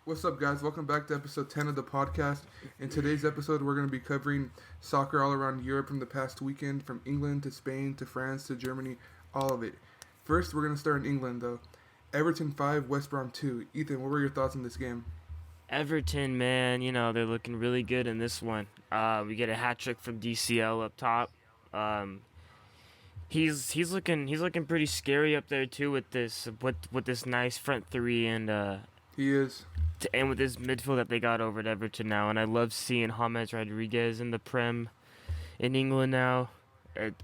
What's up, guys? Welcome back to episode 10 of the podcast. In today's episode, we're going to be covering soccer all around Europe from the past weekend, from England to Spain to France to Germany, all of it. First, we're going to start in England, though. Everton 5, West Brom 2. Ethan, what were your thoughts on this game? Everton, man, they're looking really good in this one. We get a hat trick from DCL up top. Um, he's looking pretty scary up there too with this nice front three He is. and with this midfield that they got over at Everton now. And I love seeing James Rodriguez in the Prem in England now. It,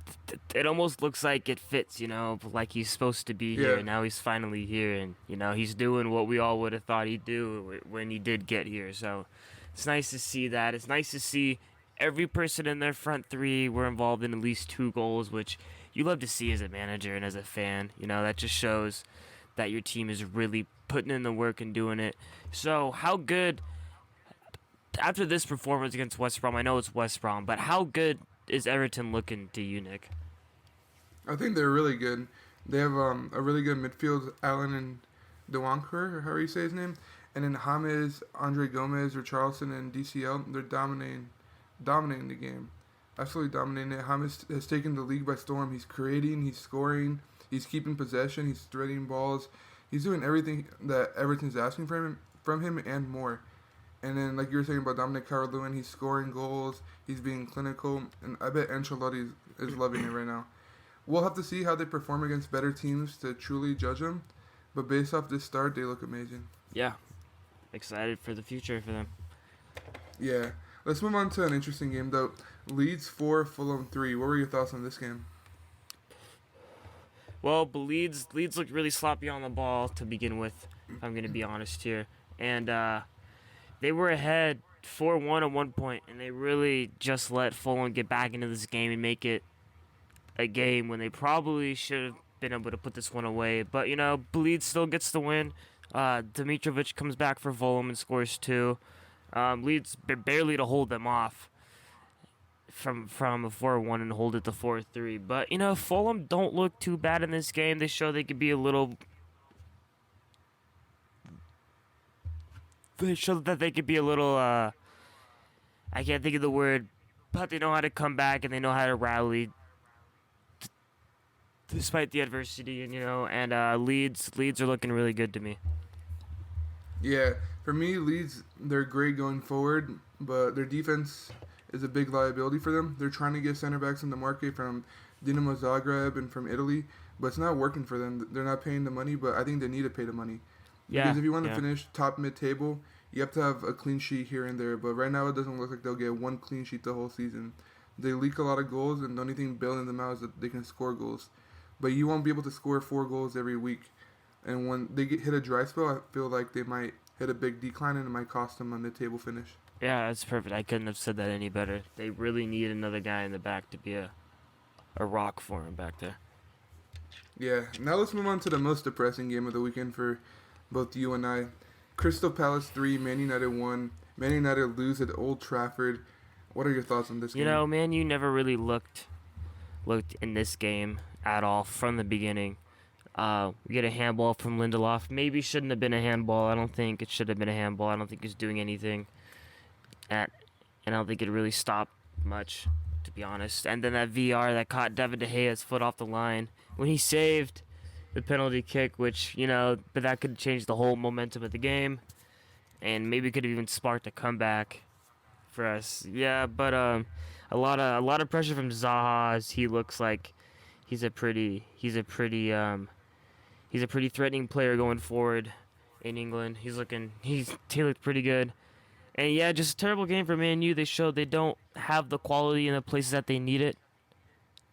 it almost looks like it fits, like he's supposed to be here. Yeah. Now he's finally here, and he's doing what we all would have thought he'd do when he did get here. So it's nice to see that. It's nice to see every person in their front three were involved in at least 2 goals, which you love to see as a manager and as a fan. That just shows that your team is really putting in the work and doing it. So how good, after this performance against West Brom, I know it's West Brom, but how good is Everton looking to you, Nick? I think they're really good. They have a really good midfield, Allen and Dewanker, or however you say his name. And then James, Andre Gomez, or Charleston, and DCL, they're dominating the game. Absolutely dominating it. James has taken the league by storm. He's creating, he's scoring, he's keeping possession, he's threading balls. He's doing everything that Everton's asking from him and more. And then, like you were saying about Dominic Calvert-Lewin, he's scoring goals, he's being clinical, and I bet Ancelotti is loving it right now. We'll have to see how they perform against better teams to truly judge them, but based off this start, they look amazing. Yeah, excited for the future for them. Yeah. Let's move on to an interesting game, though. Leeds 4, Fulham 3. What were your thoughts on this game? Well, but Leeds looked really sloppy on the ball to begin with, if I'm going to be honest here. And they were ahead 4-1 at one point, and they really just let Fulham get back into this game and make it a game when they probably should have been able to put this one away. But, Leeds still gets the win. Dimitrovic comes back for Fulham and scores 2. Leeds barely to hold them off from a 4-1 and hold it to 4-3. But, Fulham don't look too bad in this game. They show they could be a little... They show that they could be a little, I can't think of the word, but they know how to come back and they know how to rally despite the adversity, and Leeds are looking really good to me. Yeah, for me, Leeds, they're great going forward, but their defense is a big liability for them. They're trying to get center backs in the market from Dinamo Zagreb and from Italy, but it's not working for them. They're not paying the money, but I think they need to pay the money. Because if you want to finish top mid-table, you have to have a clean sheet here and there. But right now, it doesn't look like they'll get one clean sheet the whole season. They leak a lot of goals, and the only thing bailing them out is that they can score goals. But you won't be able to score 4 goals every week. And when they hit a dry spell, I feel like they might hit a big decline, and it might cost them a mid-table finish. Yeah, that's perfect. I couldn't have said that any better. They really need another guy in the back to be a rock for him back there. Yeah, now let's move on to the most depressing game of the weekend for both you and I. Crystal Palace 3, Man United 1. Man United lose at Old Trafford. What are your thoughts on this game? Man, you never really looked in this game at all from the beginning. We get a handball from Lindelof. Maybe shouldn't have been a handball. I don't think it should have been a handball. I don't think he's doing anything. And I don't think it really stopped much, to be honest. And then that VR that caught David De Gea's foot off the line when he saved the penalty kick, which, but that could change the whole momentum of the game, and maybe could have even sparked a comeback for us. Yeah, but a lot of pressure from Zaha, as he looks like he's a pretty threatening player going forward in England. He looked pretty good. And yeah, just a terrible game for Man U. They showed they don't have the quality in the places that they need it,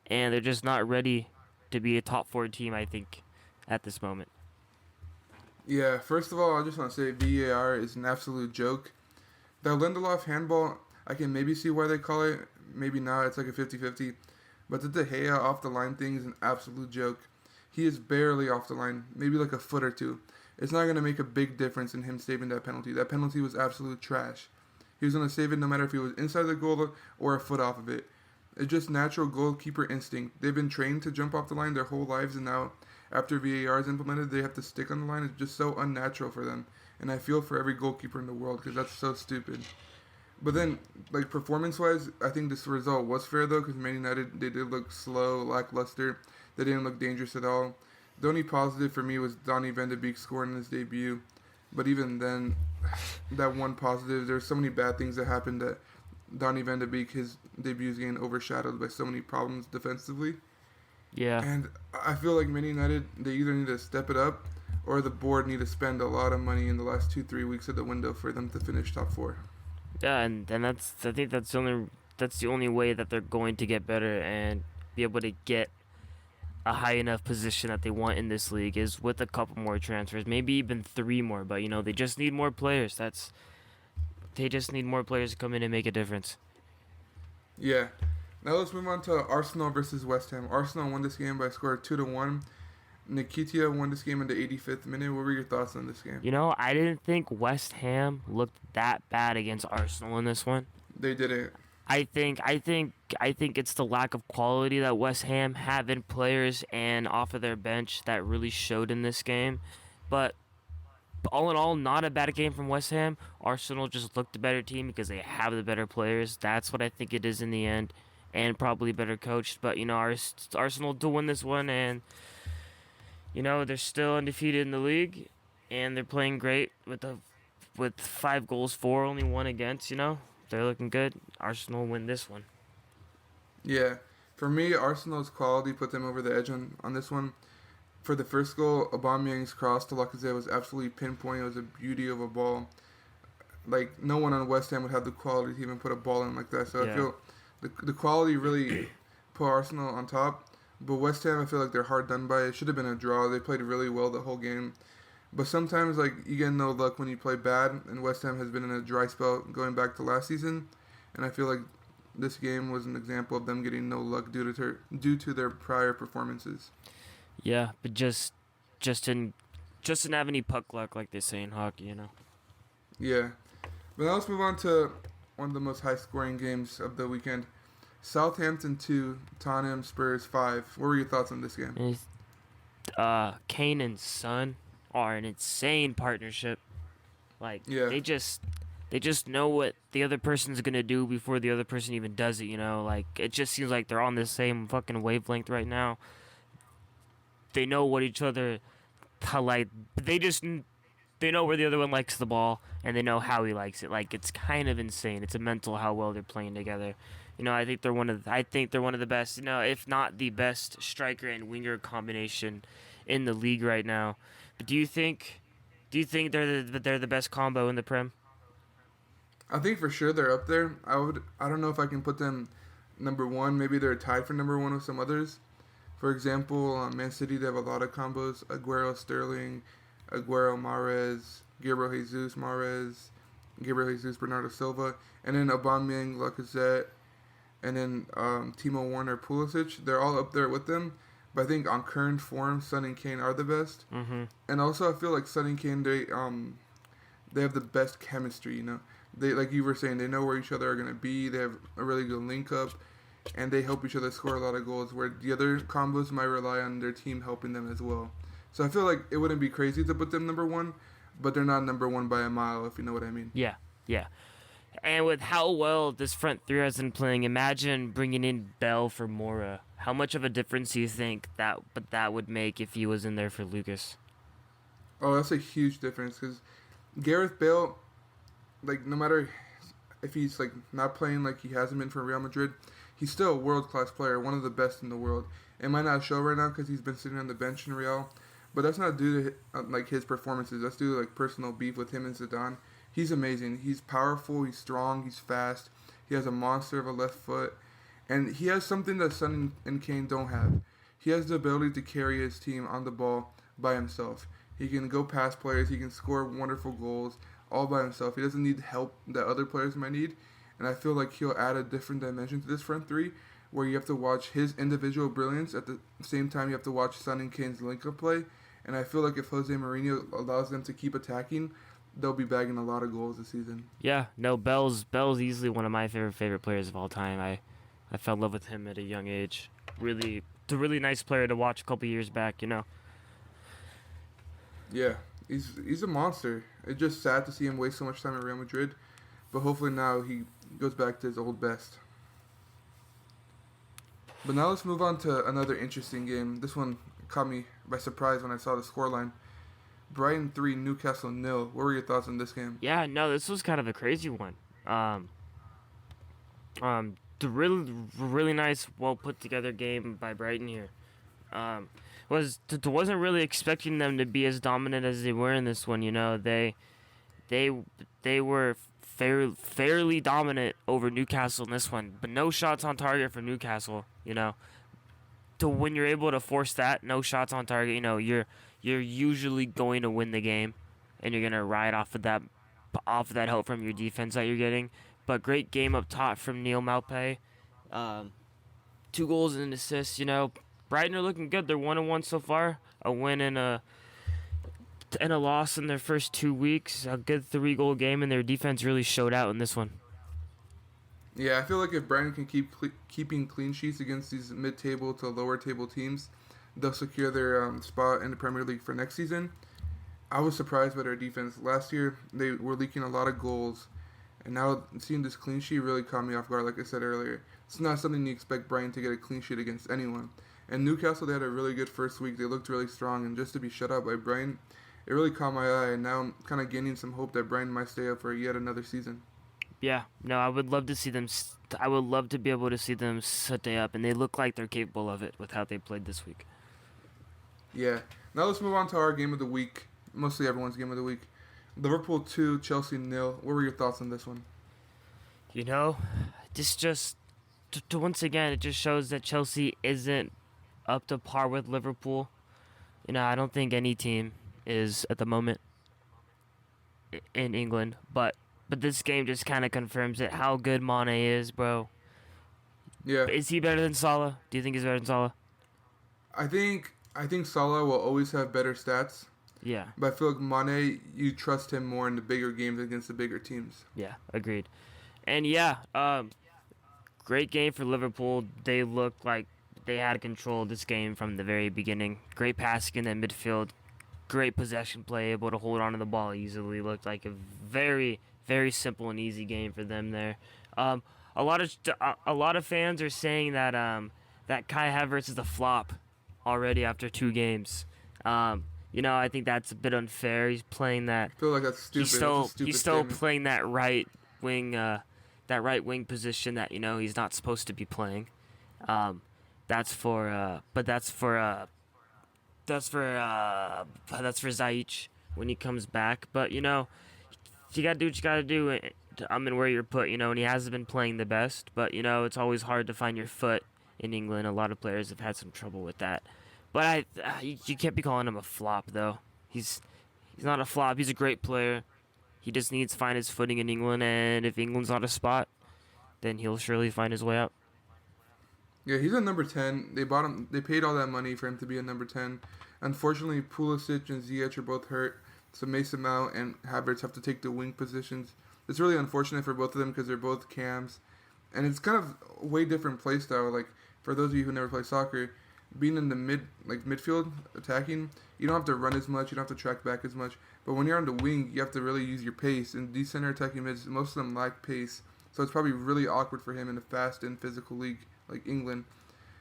and they're just not ready to be a top 4 team, I think, at this moment. Yeah, first of all, I just want to say VAR is an absolute joke. The Lindelof handball, I can maybe see why they call it. Maybe not. It's like a 50-50. But the De Gea off the line thing is an absolute joke. He is barely off the line, maybe like a foot or two. It's not going to make a big difference in him saving that penalty. That penalty was absolute trash. He was going to save it no matter if he was inside the goal or a foot off of it. It's just natural goalkeeper instinct. They've been trained to jump off the line their whole lives, and now after VAR is implemented, they have to stick on the line. It's just so unnatural for them. and I feel for every goalkeeper in the world because that's so stupid. But then, like performance-wise, I think this result was fair though because Man United they did look slow, lackluster. They didn't look dangerous at all. The only positive for me was Donny van de Beek scoring in his debut, but even then, that one positive, there's so many bad things that happened that Donny van de Beek his debut is getting overshadowed by so many problems defensively. Yeah. And I feel like Man United, they either need to step it up or the board need to spend a lot of money in the last 2-3 weeks of the window for them to finish top four. Yeah, and that's I think that's the only way that they're going to get better and be able to get a high enough position that they want in this league is with a couple more transfers, maybe even three more. But they just need more players. They just need more players to come in and make a difference. Yeah. Now let's move on to Arsenal versus West Ham. Arsenal won this game by a score of 2-1. Nikitia won this game in the 85th minute. What were your thoughts on this game? I didn't think West Ham looked that bad against Arsenal in this one. They didn't. I think it's the lack of quality that West Ham have in players and off of their bench that really showed in this game. But all in all, not a bad game from West Ham. Arsenal just looked the better team because they have the better players. That's what I think it is in the end, and probably better coached. But Arsenal do win this one, and they're still undefeated in the league, and they're playing great with 5 goals for, only one against. They're looking good. Arsenal win this one. Yeah. For me, Arsenal's quality put them over the edge on this one. For the first goal, Aubameyang's cross to Lacazette was absolutely pinpoint. It was a beauty of a ball. Like, no one on West Ham would have the quality to even put a ball in like that. So Yeah. I feel the quality really put Arsenal on top. But West Ham, I feel like they're hard done by. It should have been a draw. They played really well the whole game. But sometimes, like, you get no luck when you play bad. And West Ham has been in a dry spell going back to last season. And I feel like this game was an example of them getting no luck due to their prior performances. Yeah, but just didn't have any puck luck like they say in hockey. Yeah. But now let's move on to one of the most high-scoring games of the weekend. Southampton 2, Tottenham Spurs 5. What were your thoughts on this game? Kane and Son are an insane partnership. Like, Yeah. they just know what the other person's gonna do before the other person even does it. Like, it just seems like they're on the same fucking wavelength right now. They know what each other, how, like, they know where the other one likes the ball, and they know how he likes it. Like, it's kind of insane. It's a mental how well they're playing together. I think they're one of the best, if not the best striker and winger combination in the league right now. But do you think they're the best combo in the Prem? I think for sure they're up there. I don't know if I can put them number one. Maybe they're tied for number one with some others. For example, Man City, they have a lot of combos. Aguero, Sterling, Aguero, Mahrez, Gabriel Jesus, Mahrez, Gabriel Jesus, Bernardo Silva, and then Aubameyang, Lacazette, and then Timo Werner, Pulisic. They're all up there with them. But I think on current form, Son and Kane are the best. Mm-hmm. And also, I feel like Son and Kane, they have the best chemistry. They, like you were saying, they know where each other are gonna be. They have a really good link up, and they help each other score a lot of goals. Where the other combos might rely on their team helping them as well. So I feel like it wouldn't be crazy to put them number one, but they're not number one by a mile, if you know what I mean. Yeah. And with how well this front three has been playing, imagine bringing in Bell for Mora. How much of a difference do you think that would make if he was in there for Lucas? Oh, that's a huge difference because Gareth Bale, like, no matter if he's like not playing like he hasn't been for Real Madrid, he's still a world-class player, one of the best in the world. It might not show right now because he's been sitting on the bench in Real, but that's not due to like his performances. That's due to like personal beef with him and Zidane. He's amazing. He's powerful. He's strong. He's fast. He has a monster of a left foot, and he has something that Son and Kane don't have. He has the ability to carry his team on the ball by himself. He can go past players. He can score wonderful goals all by himself. He doesn't need help that other players might need. And I feel like he'll add a different dimension to this front three where you have to watch his individual brilliance at the same time you have to watch Son and Kane's link-up play. And I feel like if Jose Mourinho allows them to keep attacking, they'll be bagging a lot of goals this season. Yeah, no, Bell's easily one of my favorite players of all time. I fell in love with him at a young age. It's a really nice player to watch a couple years back. Yeah. He's a monster. It's just sad to see him waste so much time at Real Madrid, but hopefully now he goes back to his old best. But now let's move on to another interesting game. This one caught me by surprise when I saw the scoreline. Brighton 3, Newcastle nil. What were your thoughts on this game? Yeah, no, this was kind of a crazy one. The really nice, well put together game by Brighton here. Wasn't really expecting them to be as dominant as they were in this one. You know, they they were fairly dominant over Newcastle in this one, but no shots on target for Newcastle. You know, to when you're able to force that, no shots on target, you know, you're usually going to win the game, and you're gonna ride off of that help from your defense that you're getting. But great game up top from Neil Maupay. 2 goals and an assist. You know, Brighton are looking good. They're 1-1 so far. A win and a loss in their first 2 weeks. A good 3-goal game, and their defense really showed out in this one. Yeah, I feel like if Brighton can keep keeping clean sheets against these mid-table to lower-table teams, they'll secure their spot in the Premier League for next season. I was surprised by their defense. Last year, they were leaking a lot of goals, and now seeing this clean sheet really caught me off guard, like I said earlier. It's not something you expect Brighton to get a clean sheet against anyone. And Newcastle, they had a really good first week. They looked really strong, and just to be shut out by Brighton, it really caught my eye, and now I'm kind of gaining some hope that Brighton might stay up for yet another season. Yeah, no, I would love to see them. I would love to be able to see them stay up, and they look like they're capable of it with how they played this week. Yeah. Now let's move on to our game of the week. Mostly everyone's game of the week. Liverpool 2, Chelsea nil. What were your thoughts on this one? You know, this just to once again it just shows that Chelsea isn't up to par with Liverpool. You know, I don't think any team is at the moment in England, but this game just kind of confirms it. How good Mane is, bro. Yeah. Is he better than Salah? Do you think he's better than Salah? I think Salah will always have better stats, Yeah. but I feel like Mane, you trust him more in the bigger games against the bigger teams. Yeah, agreed. And yeah, great game for Liverpool. They looked like they had control of this game from the very beginning. Great passing in the midfield. Great possession play, able to hold on to the ball easily. Looked like a very, very simple and easy game for them there. A lot of fans are saying that that Kai Havertz is a flop already after 2 games. You know, I think that's a bit unfair. He's playing that. I feel like that's stupid. He's still playing that right wing position that, you know, he's not supposed to be playing. That's for Ziyech when he comes back. But, you know, you gotta do what you gotta do. And where you're put, you know, and he hasn't been playing the best. But, you know, it's always hard to find your foot in England. A lot of players have had some trouble with that. But you can't be calling him a flop, though. He's not a flop. He's a great player. He just needs to find his footing in England, and if England's not a spot, then he'll surely find his way out. Yeah, he's a number 10. They bought him. They paid all that money for him to be a number 10. Unfortunately, Pulisic and Ziyech are both hurt, so Mason Mount and Havertz have to take the wing positions. It's really unfortunate for both of them because they're both cams, and it's kind of a way different play style. Like, for those of you who never play soccer, being in the midfield attacking, you don't have to run as much, you don't have to track back as much. But when you're on the wing, you have to really use your pace. And these center attacking mids, most of them lack pace, so it's probably really awkward for him in a fast and physical league like England.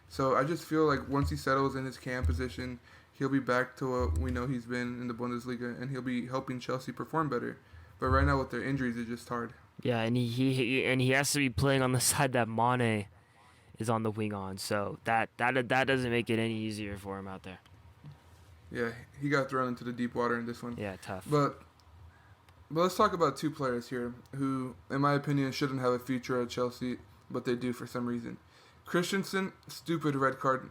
So I just feel like once he settles in his cam position, he'll be back to what we know he's been in the Bundesliga, and he'll be helping Chelsea perform better. But right now with their injuries, it's just hard. Yeah, and he has to be playing on the side that Mane is on the wing on, so that doesn't make it any easier for him out there. Yeah, he got thrown into the deep water in this one. Yeah, tough. But let's talk about 2 players here who, in my opinion, shouldn't have a future at Chelsea, but they do for some reason. Christensen, stupid red card.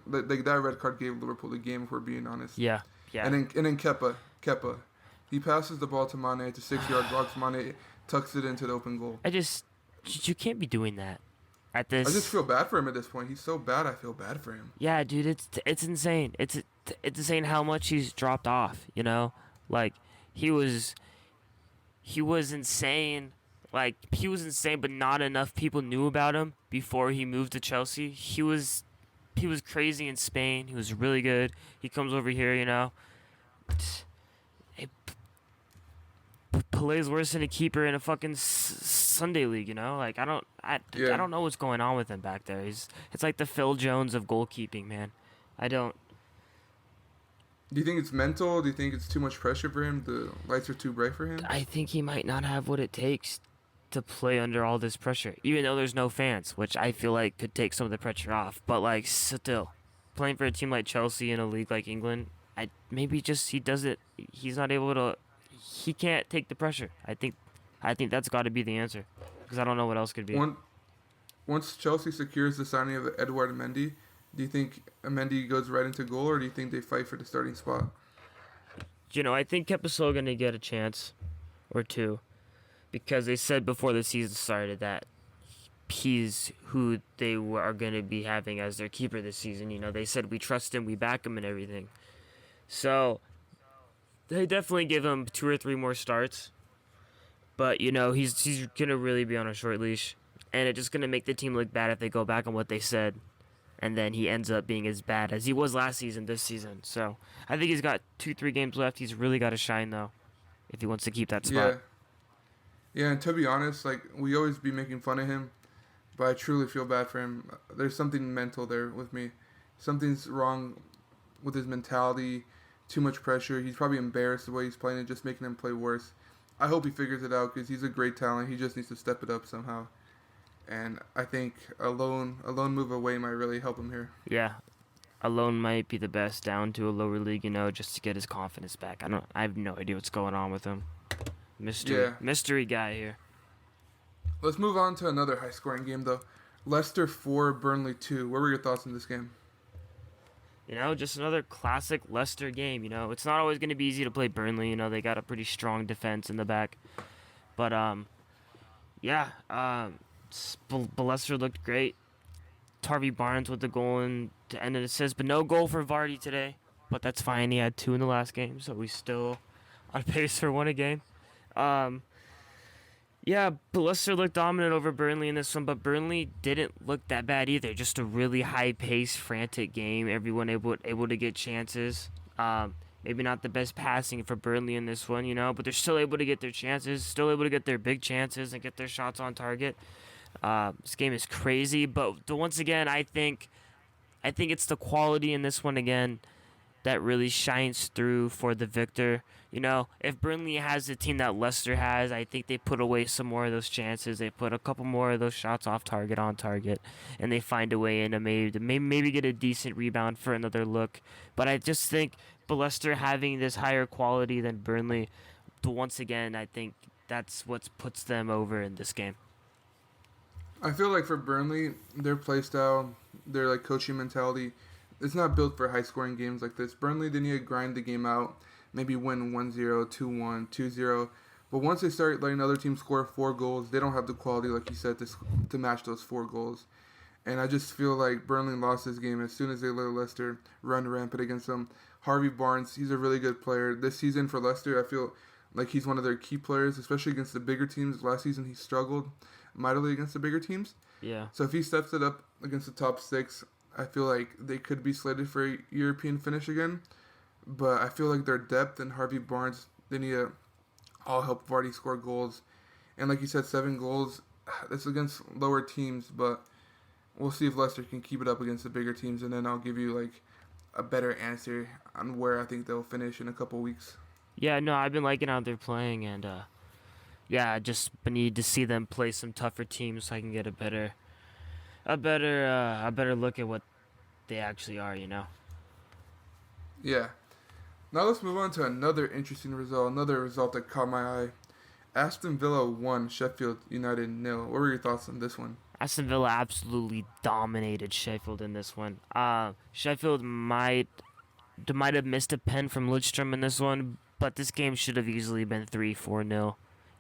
That red card gave Liverpool the game, if we're being honest. Yeah. And then Kepa. He passes the ball to Mane at the 6-yard box. Mane tucks it into the open goal. You can't be doing that. At this, I just feel bad for him at this point. He's so bad, I feel bad for him. Yeah, dude, it's insane. It's insane how much he's dropped off. You know, like he was insane. Like he was insane, but not enough people knew about him before he moved to Chelsea. He was crazy in Spain. He was really good. He comes over here, you know. plays worse than a keeper in a fucking Sunday league. You know, like I Yeah. don't know what's going on with him back there. It's like the Phil Jones of goalkeeping, man. I don't. Do you think it's mental? Do you think it's too much pressure for him? The lights are too bright for him? I think he might not have what it takes to play under all this pressure, even though there's no fans, which I feel like could take some of the pressure off. But like still, playing for a team like Chelsea in a league like England, I maybe just he doesn't. He's not able to. He can't take the pressure. I think that's got to be the answer, because I don't know what else could be. Once Chelsea secures the signing of Edouard Mendy, do you think Mendy goes right into goal, or do you think they fight for the starting spot? You know, I think Kepa's gonna get a chance or two, because they said before the season started that he's who they are going to be having as their keeper this season. You know, they said we trust him, we back him, and everything. So they definitely give him 2 or 3 more starts. But you know, he's gonna really be on a short leash, and it's just gonna make the team look bad if they go back on what they said, and then he ends up being as bad as he was last season this season. So I think he's got 2-3 games left. He's really got to shine though, if he wants to keep that spot. Yeah. Yeah, and to be honest, like, we always be making fun of him, but I truly feel bad for him. There's something mental there with me. Something's wrong with his mentality, too much pressure. He's probably embarrassed the way he's playing and just making him play worse. I hope he figures it out because he's a great talent. He just needs to step it up somehow. And I think a lone move away might really help him here. Yeah, a loan might be the best down to a lower league, you know, just to get his confidence back. I have no idea what's going on with him. Mystery guy here. Let's move on to another high-scoring game, though. Leicester 4, Burnley 2. What were your thoughts on this game? You know, just another classic Leicester game. You know, it's not always going to be easy to play Burnley. You know, they got a pretty strong defense in the back. But, Leicester looked great. Harvey Barnes with the goal and to end an assist, but no goal for Vardy today. But that's fine. He had 2 in the last game, so he's still on pace for 1 a game. But Leicester looked dominant over Burnley in this one, but Burnley didn't look that bad either. Just a really high-paced, frantic game. Everyone able to get chances. Maybe not the best passing for Burnley in this one, you know, but they're still able to get their chances, still able to get their big chances and get their shots on target. This game is crazy, but once again, I think it's the quality in this one again that really shines through for the victor. You know, if Burnley has the team that Leicester has, I think they put away some more of those chances. They put a couple more of those shots off target on target, and they find a way in to maybe get a decent rebound for another look. But I just think Leicester having this higher quality than Burnley, once again, I think that's what puts them over in this game. I feel like for Burnley, their play style, their like coaching mentality, it's not built for high-scoring games like this. Burnley, they need to grind the game out, maybe win 1-0, 2-1, 2-0. But once they start letting other teams score 4 goals, they don't have the quality, like you said, to match those 4 goals. And I just feel like Burnley lost this game as soon as they let Leicester run rampant against them. Harvey Barnes, he's a really good player. This season for Leicester, I feel like he's one of their key players, especially against the bigger teams. Last season, he struggled mightily against the bigger teams. Yeah. So if he steps it up against the top 6, I feel like they could be slated for a European finish again. But I feel like their depth and Harvey Barnes, they need to all help Vardy score goals. And like you said, 7 goals, that's against lower teams, but we'll see if Leicester can keep it up against the bigger teams, and then I'll give you like a better answer on where I think they'll finish in a couple weeks. Yeah, no, I've been liking how they're playing, and I just need to see them play some tougher teams so I can get a better look at what they actually are, you know. Yeah. Now let's move on to another interesting result, another result that caught my eye. Aston Villa 1, Sheffield United 0. What were your thoughts on this one? Aston Villa absolutely dominated Sheffield in this one. Sheffield might have missed a pen from Lidstrom in this one, but this game should have easily been 3-4-0,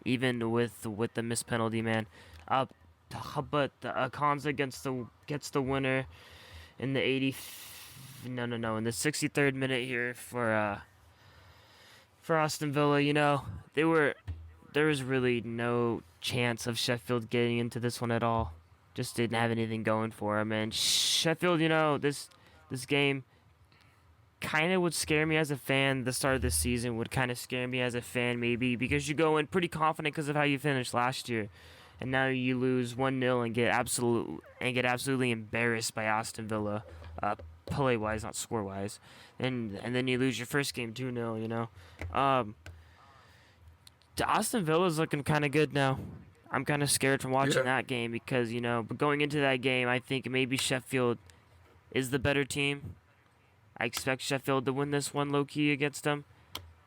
even with the missed penalty, man. But Akanza gets the winner in the in the 63rd minute here for Aston Villa. You know, there was really no chance of Sheffield getting into this one at all. Just didn't have anything going for them. And Sheffield, you know, this game, kind of would scare me as a fan. The start of this season would kind of scare me as a fan, maybe because you go in pretty confident because of how you finished last year, and now you lose 1-0 and get absolutely embarrassed by Aston Villa, play wise, not score wise, and then you lose your first game 2-0. Um, Aston Villa's looking kind of good now. I'm kind of scared from watching Yeah. that game because but going into that game, I think maybe Sheffield is the better team. I expect Sheffield to win this one low key against them,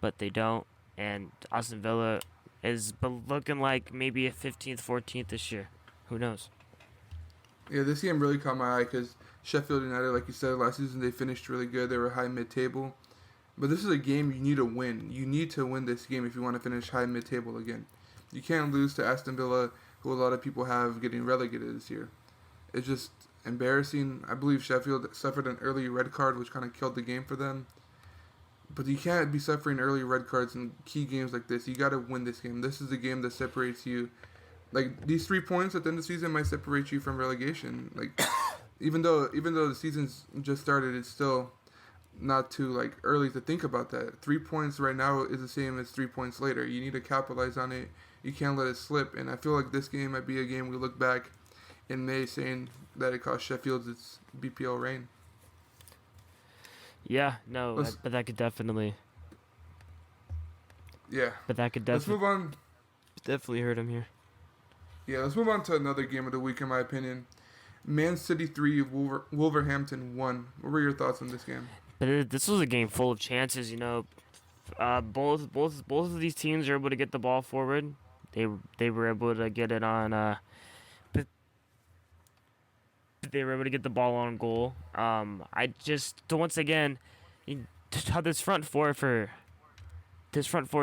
but they don't. And Aston Villa is looking like maybe a 15th, 14th this year. Who knows? Yeah, this game really caught my eye because Sheffield United, like you said, last season they finished really good. They were high mid-table. But this is a game you need to win. You need to win this game if you want to finish high mid-table again. You can't lose to Aston Villa, who a lot of people have getting relegated this year. It's just embarrassing. I believe Sheffield suffered an early red card, which kind of killed the game for them. But you can't be suffering early red cards in key games like this. You got to win this game. This is the game that separates you. Like, these 3 points at the end of the season might separate you from relegation. Like, even though the season's just started, it's still not too early to think about that. 3 points right now is the same as 3 points later. You need to capitalize on it. You can't let it slip. And I feel like this game might be a game we look back in May saying that it cost Sheffield its BPL reign. Yeah, no, but that could definitely. Yeah. But that could Let's move on. definitely hurt him here. Yeah, let's move on to another game of the week, in my opinion. Man City 3, Wolverhampton 1. What were your thoughts on this game? But this was a game full of chances. Both of these teams are able to get the ball forward. They were able to get it on. They were able to get the ball on goal. I just once again, how this front four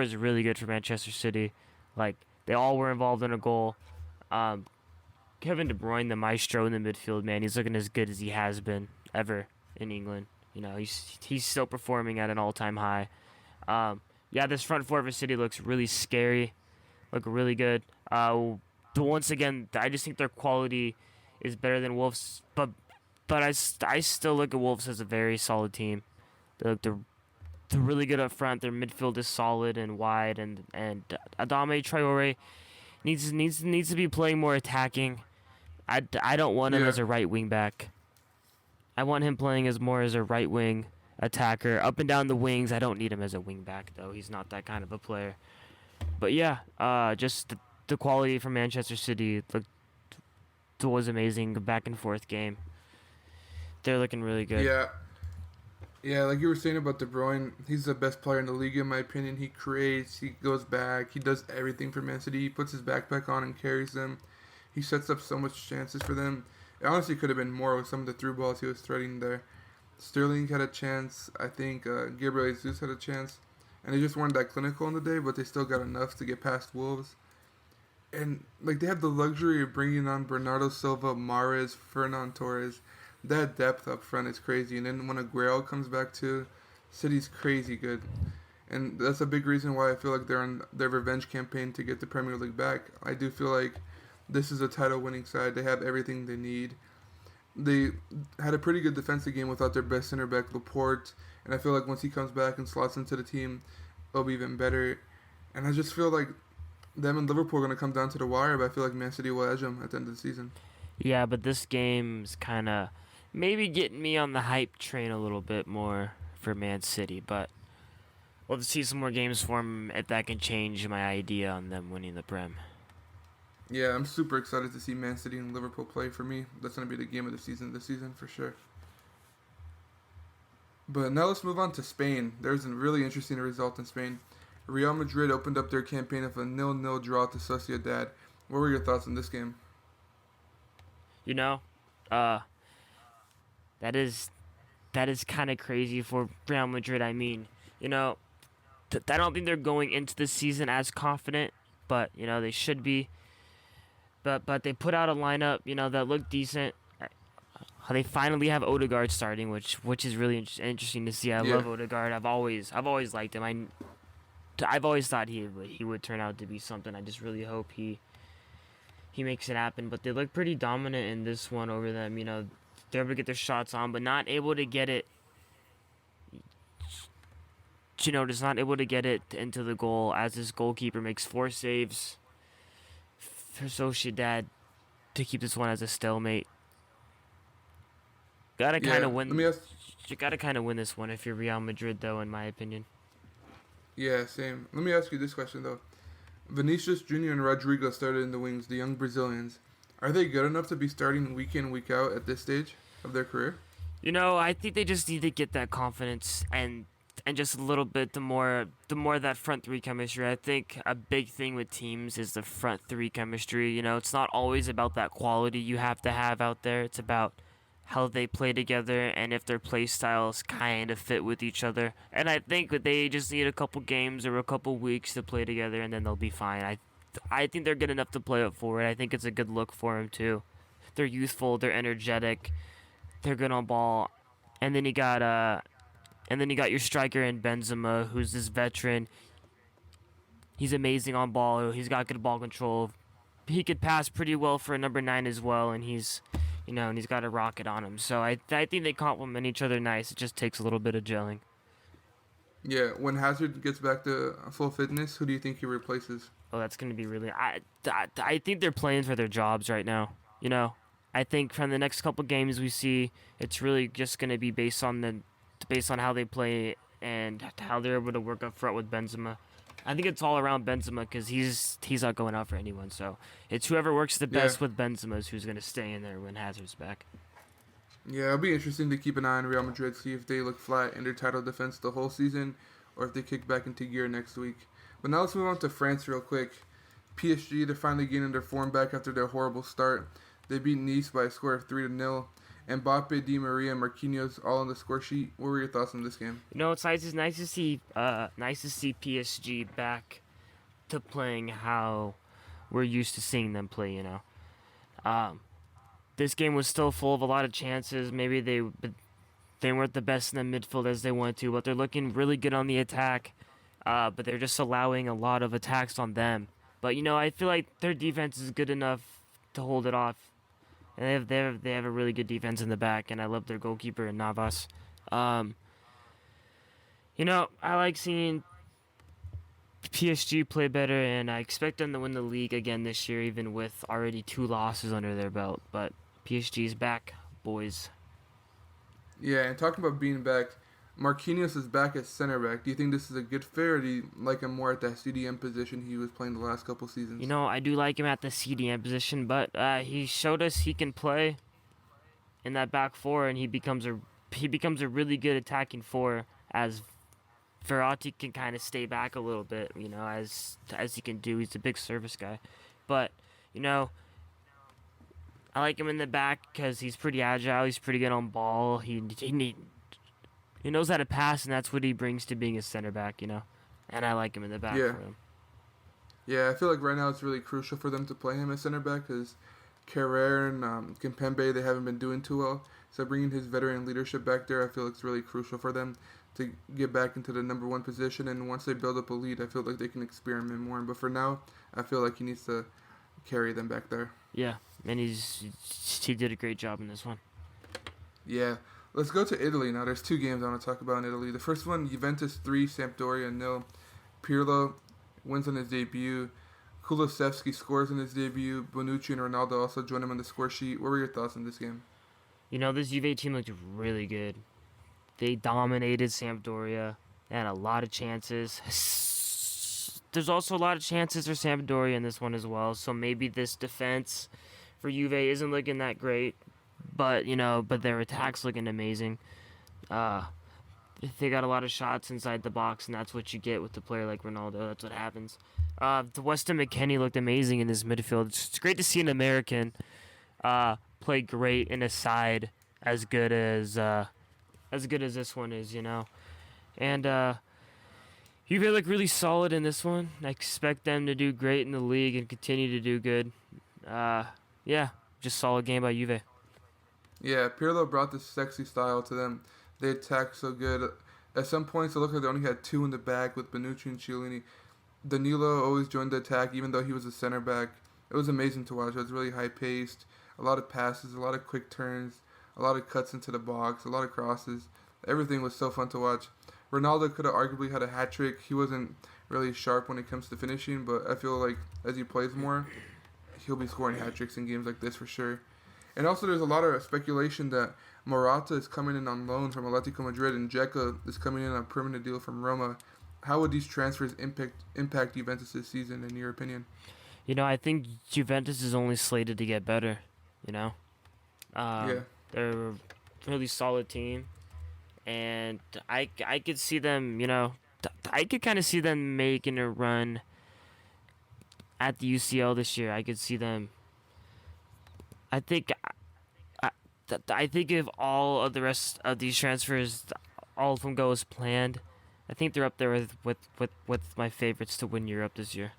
is really good for Manchester City. Like, they all were involved in a goal. Kevin De Bruyne, the maestro in the midfield, man, he's looking as good as he has been ever in England. He's still performing at an all-time high. Yeah, this front four of City looks really scary, look really good. But once again, I just think their quality is better than Wolves. But I still look at Wolves as a very solid team. They're really good up front. Their midfield is solid and wide, and Adama Traore needs to be playing more attacking. I don't want him as a right wing back. I want him playing more as a right wing attacker, up and down the wings. I don't need him as a wing back though. He's not that kind of a player. But yeah, just the quality from Manchester City was amazing. Back and forth game. They're looking really good. Yeah, like you were saying about De Bruyne, he's the best player in the league in my opinion. He creates, he goes back, he does everything for Man City. He puts his backpack on and carries them. He sets up so much chances for them. It honestly could have been more with some of the through balls he was threading there. Sterling had a chance. I think Gabriel Jesus had a chance. And they just weren't that clinical on the day, but they still got enough to get past Wolves. And they have the luxury of bringing on Bernardo Silva, Mahrez, Fernan Torres. That depth up front is crazy. And then when Aguero comes back too, City's crazy good. And that's a big reason why I feel like they're on their revenge campaign to get the Premier League back. I do feel like this is a title-winning side. They have everything they need. They had a pretty good defensive game without their best center back, Laporte. And I feel like once he comes back and slots into the team, it'll be even better. And I just feel like them and Liverpool are going to come down to the wire, but I feel like Man City will edge them at the end of the season. Yeah, but this game's kind of maybe getting me on the hype train a little bit more for Man City, but we'll have to see some more games for them if that can change my idea on them winning the Prem. Yeah, I'm super excited to see Man City and Liverpool play. For me, that's going to be the game of the season this season for sure. But now let's move on to Spain. There's a really interesting result in Spain. Real Madrid opened up their campaign of a 0-0 draw to Sociedad. What were your thoughts on this game? That is kind of crazy for Real Madrid. I mean, I don't think they're going into the season as confident, but they should be. But they put out a lineup, that looked decent. They finally have Odegaard starting, which is really interesting to see. I love Odegaard. I've always liked him. I've always thought he would turn out to be something. I just really hope he makes it happen. But they look pretty dominant in this one over them. They're able to get their shots on, but not able to get it just not able to get it into the goal as his goalkeeper makes 4 saves for Sociedad to keep this one as a stalemate. Gotta kind Yeah, of let me win. ask. You gotta kind of win this one if you're Real Madrid, though, in my opinion. Yeah, same. Let me ask you this question though. Vinicius Jr. and Rodrigo started in the wings, the young Brazilians. Are they good enough to be starting week in, week out at this stage of their career? I think they just need to get that confidence and just a little bit the more that front three chemistry. I think a big thing with teams is the front three chemistry. It's not always about that quality you have to have out there. It's about how they play together and if their play styles kind of fit with each other. And I think that they just need a couple games or a couple weeks to play together, and then they'll be fine. I think they're good enough to play up forward. I think it's a good look for them too. They're youthful. They're energetic. They're good on ball. And then you got your striker in Benzema, who's this veteran. He's amazing on ball. He's got good ball control. He could pass pretty well for a number 9 as well, and he's got a rocket on him. So I think they complement each other nice. It just takes a little bit of gelling. Yeah, when Hazard gets back to full fitness, who do you think he replaces? Oh, that's gonna be really. I think they're playing for their jobs right now. I think from the next couple games we see, it's really just gonna be based on how they play and how they're able to work up front with Benzema. I think it's all around Benzema because he's not going out for anyone. So it's whoever works the Yeah, best with Benzema is who's gonna stay in there when Hazard's back. yeah, it'll be interesting to keep an eye on Real Madrid, see if they look flat in their title defense the whole season, or if they kick back into gear next week. But now let's move on to France real quick. PSG, they're finally getting their form back after their horrible start. They beat Nice by a score of 3-0. Mbappe, Di Maria, Marquinhos all on the score sheet. What were your thoughts on this game? It's nice. It's nice to see PSG back to playing how we're used to seeing them play. Um, this game was still full of a lot of chances. Maybe they weren't the best in the midfield as they wanted to, but they're looking really good on the attack. But they're just allowing a lot of attacks on them. But I feel like their defense is good enough to hold it off. And they have a really good defense in the back, and I love their goalkeeper in Navas. Um, I like seeing PSG play better, and I expect them to win the league again this year, even with already 2 losses under their belt. But PSG's back, boys. Yeah, and talking about being back, Marquinhos is back at center back. Do you think this is a good fit, or do you like him more at that CDM position he was playing the last couple seasons? I do like him at the CDM position, but he showed us he can play in that back four, and he becomes a really good attacking four as Verratti can kind of stay back a little bit, as he can do. He's a big service guy, but I like him in the back because he's pretty agile. He's pretty good on ball. He knows how to pass, and that's what he brings to being a center back, And I like him in the back Yeah. for him. Yeah, I feel like right now it's really crucial for them to play him at center back because Carrere and Kimpembe, they haven't been doing too well. So bringing his veteran leadership back there, I feel like it's really crucial for them to get back into the number 1 position. And once they build up a lead, I feel like they can experiment more. But for now, I feel like he needs to carry them back there. Yeah, and he did a great job in this one. Yeah. Let's go to Italy now. There's 2 games I want to talk about in Italy. The first one, Juventus 3, Sampdoria 0. Pirlo wins on his debut. Kulusevski scores in his debut. Bonucci and Ronaldo also join him on the score sheet. What were your thoughts on this game? This Juve team looked really good. They dominated Sampdoria. They had a lot of chances. There's also a lot of chances for Sampdoria in this one as well. So maybe this defense for Juve isn't looking that great. But their attack's looking amazing. They got a lot of shots inside the box, and that's what you get with a player like Ronaldo. That's what happens. The Weston McKennie looked amazing in this midfield. It's great to see an American play great in a side as good as this one is, And Juve look really solid in this one. I expect them to do great in the league and continue to do good. Yeah, just solid game by Juve. Yeah, Pirlo brought this sexy style to them. They attacked so good. At some points, it looked like they only had 2 in the back with Bonucci and Chiellini. Danilo always joined the attack, even though he was a center back. It was amazing to watch. It was really high-paced. A lot of passes, a lot of quick turns, a lot of cuts into the box, a lot of crosses. Everything was so fun to watch. Ronaldo could have arguably had a hat trick. He wasn't really sharp when it comes to finishing, but I feel like as he plays more, he'll be scoring hat tricks in games like this for sure. And also, there's a lot of speculation that Morata is coming in on loan from Atletico Madrid and Dzeko is coming in on a permanent deal from Roma. How would these transfers impact Juventus this season, in your opinion? I think Juventus is only slated to get better. You know, Yeah, they're a really solid team, and I could see them. I could kind of see them making a run at the UCL this year. I could see them. I think. I think if all of the rest of these transfers, all of them go as planned, I think they're up there with my favorites to win Europe this year.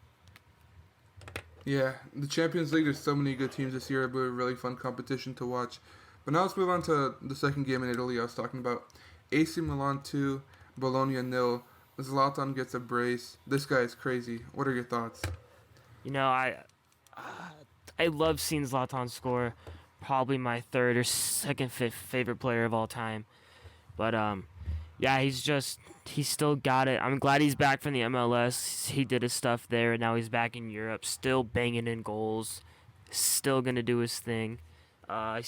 yeah. The Champions League, there's so many good teams this year. It'll be a really fun competition to watch. But now let's move on to the second game in Italy I was talking about. AC Milan 2, Bologna 0. Zlatan gets a brace. This guy is crazy. What are your thoughts? I love seeing Zlatan score. Probably my third or second favorite player of all time. But yeah, he's still got it. I'm glad he's back from the MLS. He did his stuff there, and now he's back in Europe, still banging in goals, still gonna do his thing. He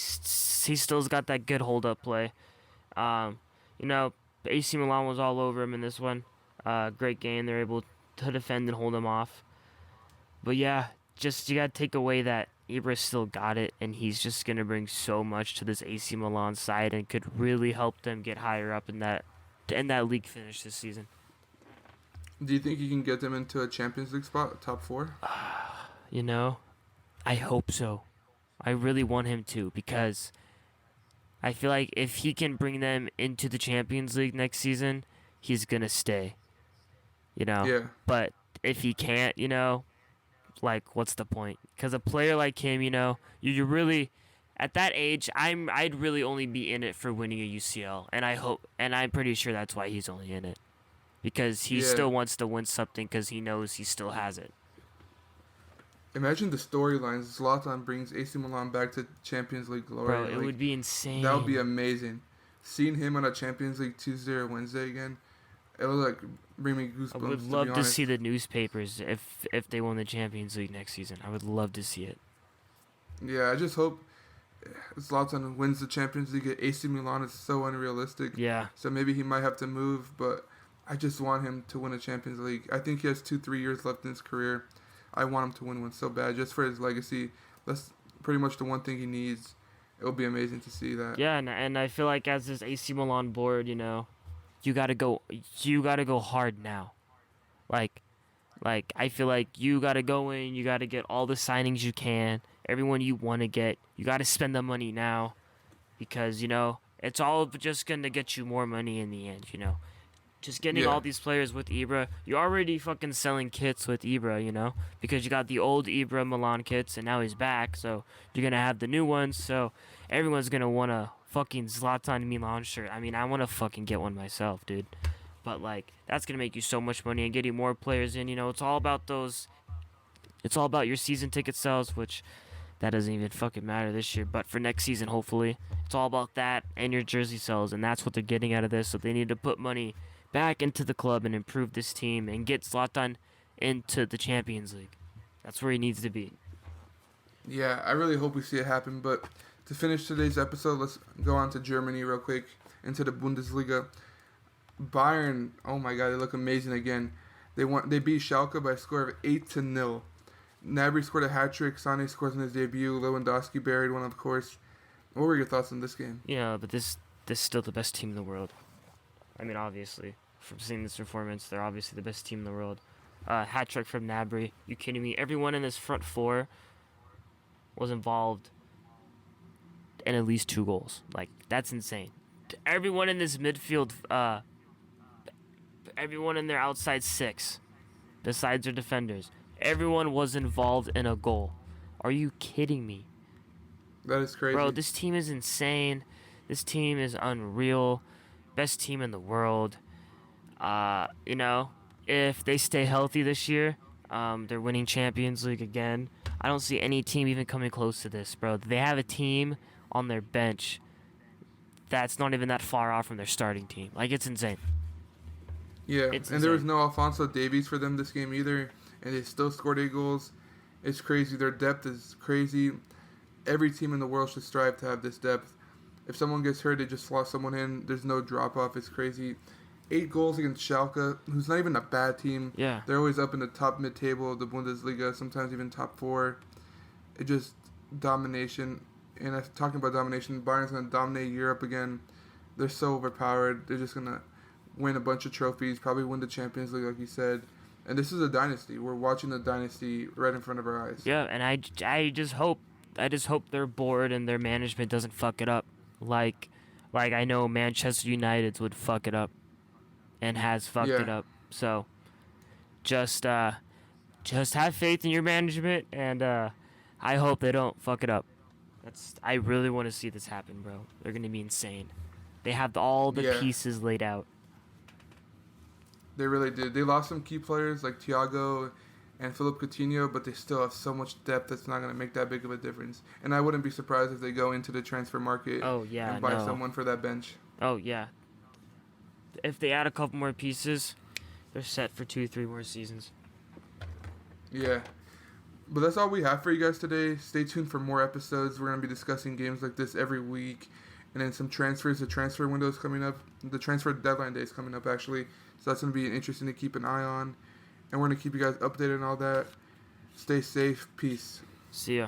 still's got that good hold up play. Um, AC Milan was all over him in this one. Great game. They're able to defend and hold him off. But yeah, just you gotta take away that Ibra still got it, and he's just gonna bring so much to this AC Milan side, and could really help them get higher up in that league finish this season. Do you think he can get them into a Champions League spot, top 4? I hope so. I really want him to, because I feel like if he can bring them into the Champions League next season, he's gonna stay. Yeah. But if he can't, like, what's the point? Because a player like him, you really, at that age, I'd really only be in it for winning a UCL, and I'm pretty sure that's why he's only in it, because he still wants to win something, because he knows he still has it. Imagine the storylines. Zlatan brings AC Milan back to Champions League glory. Bro, it would be insane. That would be amazing. Seeing him on a Champions League Tuesday or Wednesday again, it would like bring me goosebumps. I would love to see the newspapers if they won the Champions League next season. I would love to see it. Yeah, I just hope Zlatan wins the Champions League at AC Milan. Is so unrealistic. Yeah. So maybe he might have to move, but I just want him to win a Champions League. I think he has 2-3 years left in his career. I want him to win one so bad, just for his legacy. That's pretty much the one thing he needs. It will be amazing to see that. Yeah, and I feel like as this AC Milan board, you gotta go hard now. Like I feel like you gotta go in, you gotta get all the signings you can, everyone you want to get. You gotta spend the money now, because it's all just gonna get you more money in the end. Just getting all these players with Ibra. You're already fucking selling kits with Ibra, because you got the old Ibra Milan kits, and now he's back, so you're going to have the new ones, so everyone's going to want a fucking Zlatan Milan shirt. I mean, I want to fucking get one myself, dude. But, that's going to make you so much money, and getting more players in, it's all about it's all about your season ticket sales, which that doesn't even fucking matter this year, but for next season, hopefully, it's all about that and your jersey sales, and that's what they're getting out of this, so they need to put money back into the club and improve this team and get Zlatan into the Champions League. That's where he needs to be. Yeah, I really hope we see it happen. But to finish today's episode, let's go on to Germany real quick, into the Bundesliga. Bayern, oh my god, they look amazing again. They beat Schalke by a score of 8-0. Gnabry scored a hat trick. Sané scores in his debut. Lewandowski buried one, of course. What were your thoughts on this game? Yeah, but this is still the best team in the world. I mean, obviously, from seeing this performance, they're obviously the best team in the world. Hat trick from Gnabry. You kidding me? Everyone in this front four was involved in at least 2 goals. That's insane. Everyone in this midfield, everyone in their outside 6, besides their defenders, everyone was involved in a goal. Are you kidding me? That is crazy. Bro, this team is insane. This team is unreal. Best team in the world. If they stay healthy this year, they're winning Champions League again. I don't see any team even coming close to this, bro. They have a team on their bench that's not even that far off from their starting team. It's insane. Yeah, It's and there was insane. no Alfonso Davies for them this game either, and they still scored 8 goals. It's crazy. Their depth is crazy. Every team in the world should strive to have this depth. If someone gets hurt, they just slot someone in. There's no drop off. It's crazy. 8 goals against Schalke, who's not even a bad team. Yeah. They're always up in the top mid table of the Bundesliga, sometimes even top four. It just domination. And talking about domination, Bayern's gonna dominate Europe again. They're so overpowered. They're just gonna win a bunch of trophies, probably win the Champions League, like you said. And this is a dynasty. We're watching a dynasty right in front of our eyes. Yeah, and I just hope their board and their management doesn't fuck it up. Like I know Manchester United would fuck it up and has fucked Yeah, it up. So just have faith in your management, and I hope they don't fuck it up. I really want to see this happen, bro. They're gonna be insane. They have all the yeah, pieces laid out. they really did. They lost some key players like Thiago and Philip Coutinho, but they still have so much depth that's not going to make that big of a difference. And I wouldn't be surprised if they go into the transfer market Oh yeah, and buy no. someone for that bench. Oh yeah. If they add a couple more pieces, they're set for 2-3 more seasons. Yeah. But that's all we have for you guys today. Stay tuned for more episodes. We're going to be discussing games like this every week. And then some transfers. The transfer window is coming up. The transfer deadline day is coming up, actually. So that's going to be interesting to keep an eye on. And we're going to keep you guys updated on all that. Stay safe. Peace. See ya.